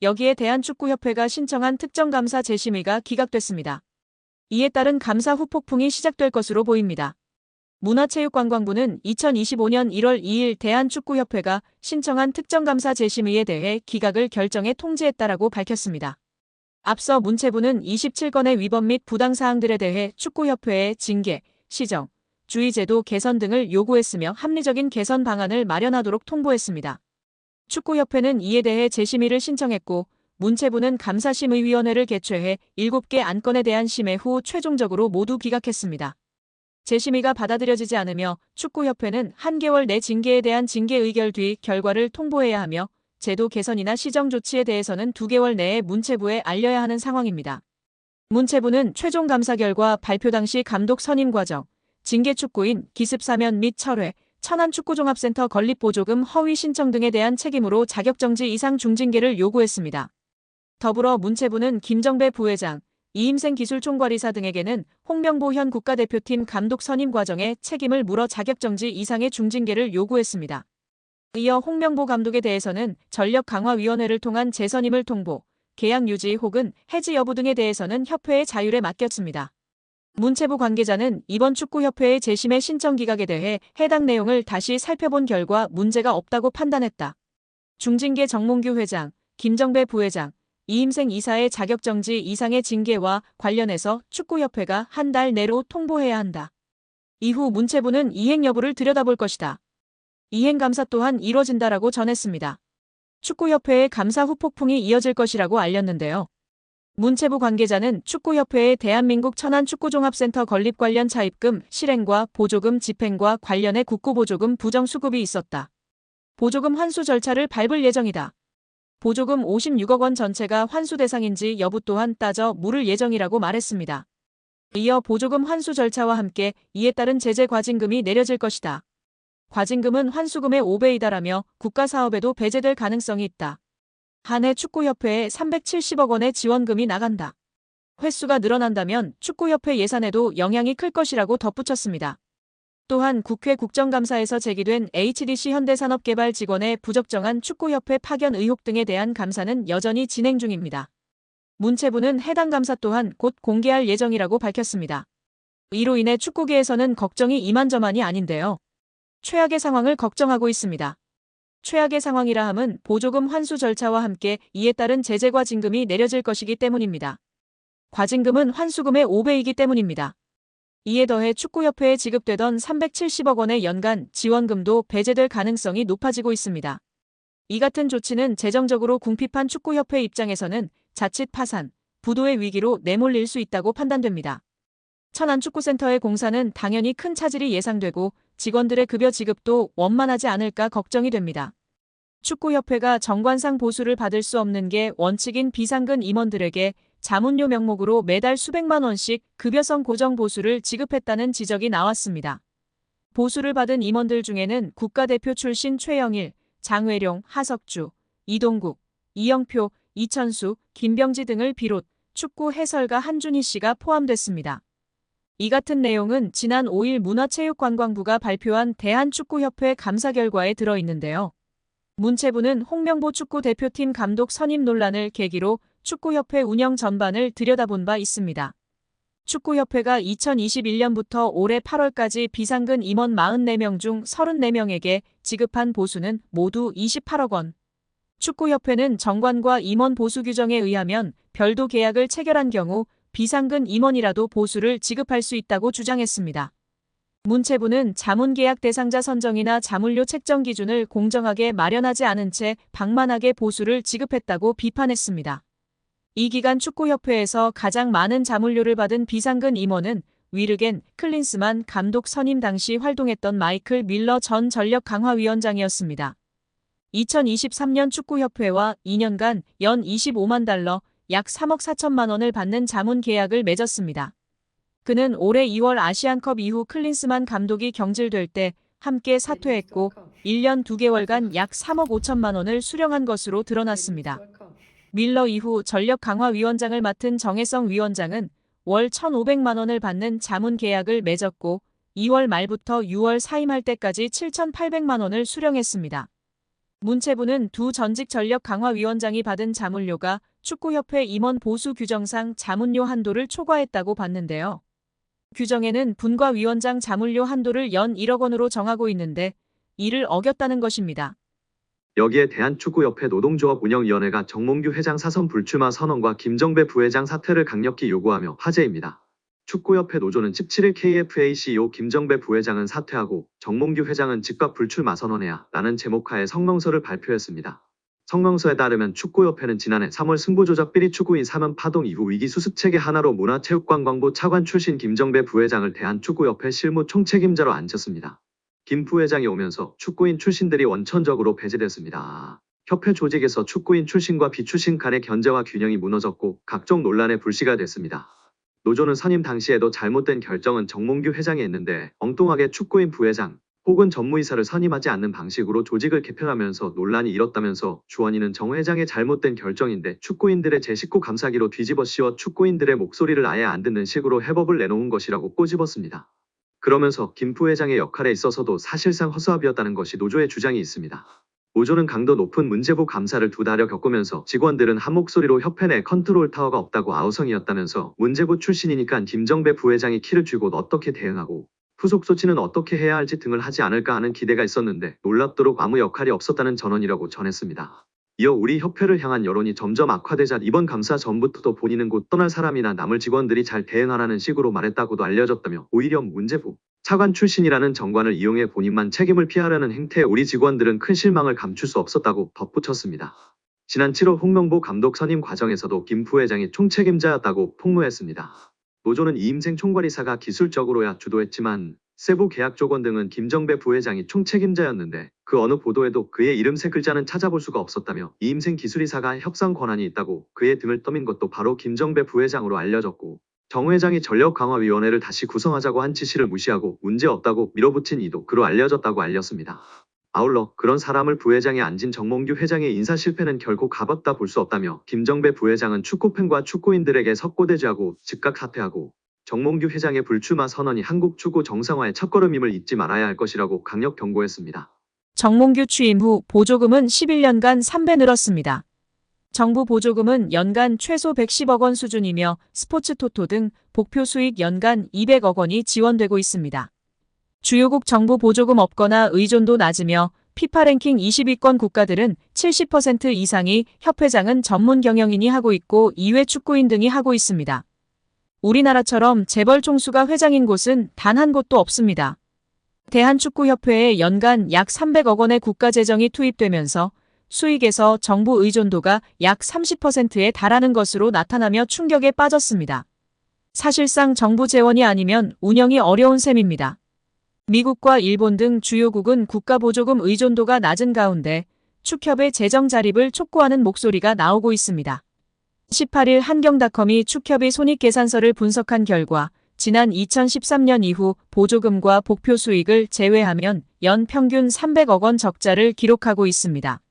여기에 대한축구협회가 신청한 특정감사 재심의가 기각됐습니다. 이에 따른 감사 후폭풍이 시작될 것으로 보입니다. 문화체육관광부는 2025년 1월 2일 대한축구협회가 신청한 특정감사 재심의에 대해 기각을 결정해 통지했다라고 밝혔습니다. 앞서 문체부는 27건의 위법 및 부당사항들에 대해 축구협회에 징계, 시정, 주의제도 개선 등을 요구했으며 합리적인 개선 방안을 마련하도록 통보했습니다. 축구협회는 이에 대해 재심의를 신청했고 문체부는 감사심의위원회를 개최해 7개 안건에 대한 심의 후 최종적으로 모두 기각했습니다. 재심의가 받아들여지지 않으며 축구협회는 한 개월 내 징계에 대한 징계 의결 뒤 결과를 통보해야 하며 제도 개선이나 시정 조치에 대해서는 2개월 내에 문체부에 알려야 하는 상황입니다. 문체부는 최종 감사 결과 발표 당시 감독 선임 과정, 징계 축구인 기습 사면 및 철회, 천안축구종합센터 건립보조금 허위 신청 등에 대한 책임으로 자격정지 이상 중징계를 요구했습니다. 더불어 문체부는 김정배 부회장, 이임생 기술총괄이사 등에게는 홍명보 현 국가대표팀 감독 선임 과정에 책임을 물어 자격정지 이상의 중징계를 요구했습니다. 이어 홍명보 감독에 대해서는 전력강화위원회를 통한 재선임을 통보, 계약 유지 혹은 해지 여부 등에 대해서는 협회의 자율에 맡겼습니다. 문체부 관계자는 이번 축구협회의 재심의 신청 기각에 대해 해당 내용을 다시 살펴본 결과 문제가 없다고 판단했다. 중징계 정몽규 회장, 김정배 부회장, 이임생 이사의 자격정지 이상의 징계와 관련해서 축구협회가 한 달 내로 통보해야 한다. 이후 문체부는 이행 여부를 들여다볼 것이다. 이행 감사 또한 이뤄진다라고 전했습니다. 축구협회의 감사 후폭풍이 이어질 것이라고 알렸는데요. 문체부 관계자는 축구협회의 대한민국 천안축구종합센터 건립 관련 차입금 실행과 보조금 집행과 관련해 국고보조금 부정수급이 있었다. 보조금 환수 절차를 밟을 예정이다. 보조금 56억 원 전체가 환수 대상인지 여부 또한 따져 물을 예정이라고 말했습니다. 이어 보조금 환수 절차와 함께 이에 따른 제재 과징금이 내려질 것이다. 과징금은 환수금의 5배이다라며 국가사업에도 배제될 가능성이 있다. 한 해 축구협회에 370억 원의 지원금이 나간다. 횟수가 늘어난다면 축구협회 예산에도 영향이 클 것이라고 덧붙였습니다. 또한 국회 국정감사에서 제기된 HDC 현대산업개발 직원의 부적정한 축구협회 파견 의혹 등에 대한 감사는 여전히 진행 중입니다. 문체부는 해당 감사 또한 곧 공개할 예정이라고 밝혔습니다. 이로 인해 축구계에서는 걱정이 이만저만이 아닌데요. 최악의 상황을 걱정하고 있습니다. 최악의 상황이라 함은 보조금 환수 절차와 함께 이에 따른 제재 과징금이 내려질 것이기 때문입니다. 과징금은 환수금의 5배이기 때문입니다. 이에 더해 축구협회에 지급되던 370억 원의 연간 지원금도 배제될 가능성이 높아지고 있습니다. 이 같은 조치는 재정적으로 궁핍한 축구협회 입장에서는 자칫 파산, 부도의 위기로 내몰릴 수 있다고 판단됩니다. 천안축구센터의 공사는 당연히 큰 차질이 예상되고 직원들의 급여 지급도 원만하지 않을까 걱정이 됩니다. 축구협회가 정관상 보수를 받을 수 없는 게 원칙인 비상근 임원들에게 자문료 명목으로 매달 수백만 원씩 급여성 고정 보수를 지급했다는 지적이 나왔습니다. 보수를 받은 임원들 중에는 국가대표 출신 최영일, 장회룡, 하석주, 이동국, 이영표, 이천수, 김병지 등을 비롯 축구 해설가 한준희 씨가 포함됐습니다. 이 같은 내용은 지난 5일 문화체육관광부가 발표한 대한축구협회 감사 결과에 들어있는데요. 문체부는 홍명보 축구대표팀 감독 선임 논란을 계기로 축구협회 운영 전반을 들여다본 바 있습니다. 축구협회가 2021년부터 올해 8월까지 비상근 임원 44명 중 34명에게 지급한 보수는 모두 28억 원. 축구협회는 정관과 임원 보수 규정에 의하면 별도 계약을 체결한 경우 비상근 임원이라도 보수를 지급할 수 있다고 주장했습니다. 문체부는 자문계약 대상자 선정이나 자문료 책정 기준을 공정하게 마련하지 않은 채 방만하게 보수를 지급했다고 비판했습니다. 이 기간 축구협회에서 가장 많은 자문료를 받은 비상근 임원은 위르겐 클린스만 감독 선임 당시 활동했던 마이클 밀러 전 전력강화위원장이었습니다. 2023년 축구협회와 2년간 연 25만 달러, 약 3억 4천만 원을 받는 자문 계약을 맺었습니다. 그는 올해 2월 아시안컵 이후 클린스만 감독이 경질될 때 함께 사퇴했고 1년 2개월간 약 3억 5천만 원을 수령한 것으로 드러났습니다. 밀러 이후 전력강화위원장을 맡은 정혜성 위원장은 월 1,500만 원을 받는 자문 계약을 맺었고 2월 말부터 6월 사임할 때까지 7,800만 원을 수령했습니다. 문체부는 두 전직 전력강화위원장이 받은 자문료가 축구협회 임원 보수 규정상 자문료 한도를 초과했다고 봤는데요. 규정에는 분과위원장 자문료 한도를 연 1억 원으로 정하고 있는데 이를 어겼다는 것입니다. 여기에 대한축구협회 노동조합 운영위원회가 정몽규 회장 사선 불출마 선언과 김정배 부회장 사퇴를 강력히 요구하며 화제입니다. 축구협회 노조는 17일 KFA CEO 김정배 부회장은 사퇴하고 정몽규 회장은 즉각 불출마 선언해야 라는 제목하에 성명서를 발표했습니다. 성명서에 따르면 축구협회는 지난해 3월 승부조작 비리 축구인 사면 파동 이후 위기 수습체계 하나로 문화체육관광부 차관 출신 김정배 부회장을 대한축구협회 실무 총책임자로 앉혔습니다. 김 부회장이 오면서 축구인 출신들이 원천적으로 배제됐습니다. 협회 조직에서 축구인 출신과 비출신 간의 견제와 균형이 무너졌고 각종 논란의 불씨가 됐습니다. 노조는 선임 당시에도 잘못된 결정은 정몽규 회장이 했는데 엉뚱하게 축구인 부회장 혹은 전무이사를 선임하지 않는 방식으로 조직을 개편하면서 논란이 일었다면서 주원이는 정 회장의 잘못된 결정인데 축구인들의 제19 감사기로 뒤집어 씌워 축구인들의 목소리를 아예 안 듣는 식으로 해법을 내놓은 것이라고 꼬집었습니다. 그러면서 김 부회장의 역할에 있어서도 사실상 허수아비였다는 것이 노조의 주장이 있습니다. 노조는 강도 높은 문체부 감사를 2달여 겪으면서 직원들은 한 목소리로 협회 내 컨트롤 타워가 없다고 아우성이었다면서 문체부 출신이니까 김정배 부회장이 키를 쥐고 어떻게 대응하고 후속 조치는 어떻게 해야 할지 등을 하지 않을까 하는 기대가 있었는데 놀랍도록 아무 역할이 없었다는 전언이라고 전했습니다. 이어 우리 협회를 향한 여론이 점점 악화되자 이번 감사 전부터도 본인은 곧 떠날 사람이나 남을 직원들이 잘 대응하라는 식으로 말했다고도 알려졌다며 오히려 문체부 차관 출신이라는 정관을 이용해 본인만 책임을 피하려는 행태에 우리 직원들은 큰 실망을 감출 수 없었다고 덧붙였습니다. 지난 7월 홍명보 감독 선임 과정에서도 김 부회장이 총책임자였다고 폭로했습니다. 노조는 이임생 총괄이사가 기술적으로야 주도했지만 세부 계약 조건 등은 김정배 부회장이 총책임자였는데 그 어느 보도에도 그의 이름 세 글자는 찾아볼 수가 없었다며 이임생 기술이사가 협상 권한이 있다고 그의 등을 떠민 것도 바로 김정배 부회장으로 알려졌고 정 회장이 전력강화위원회를 다시 구성하자고 한 지시를 무시하고 문제없다고 밀어붙인 이도 그로 알려졌다고 알렸습니다. 아울러 그런 사람을 부회장에 앉힌 정몽규 회장의 인사 실패는 결코 가볍다 볼 수 없다며 김정배 부회장은 축구팬과 축구인들에게 석고대죄하고 즉각 사퇴하고 정몽규 회장의 불출마 선언이 한국 축구 정상화의 첫걸음임을 잊지 말아야 할 것이라고 강력 경고했습니다. 정몽규 취임 후 보조금은 11년간 3배 늘었습니다. 정부 보조금은 연간 최소 110억 원 수준이며 스포츠 토토 등 복표 수익 연간 200억 원이 지원되고 있습니다. 주요국 정부 보조금 없거나 의존도 낮으며 피파 랭킹 20위권 국가들은 70% 이상이 협회장은 전문 경영인이 하고 있고 이외 축구인 등이 하고 있습니다. 우리나라처럼 재벌 총수가 회장인 곳은 단 한 곳도 없습니다. 대한축구협회에 연간 약 300억 원의 국가재정이 투입되면서 수익에서 정부 의존도가 약 30%에 달하는 것으로 나타나며 충격에 빠졌습니다. 사실상 정부 재원이 아니면 운영이 어려운 셈입니다. 미국과 일본 등 주요국은 국가보조금 의존도가 낮은 가운데 축협의 재정 자립을 촉구하는 목소리가 나오고 있습니다. 18일 한경닷컴이 축협의 손익계산서를 분석한 결과 지난 2013년 이후 보조금과 복표 수익을 제외하면 연 평균 300억 원 적자를 기록하고 있습니다.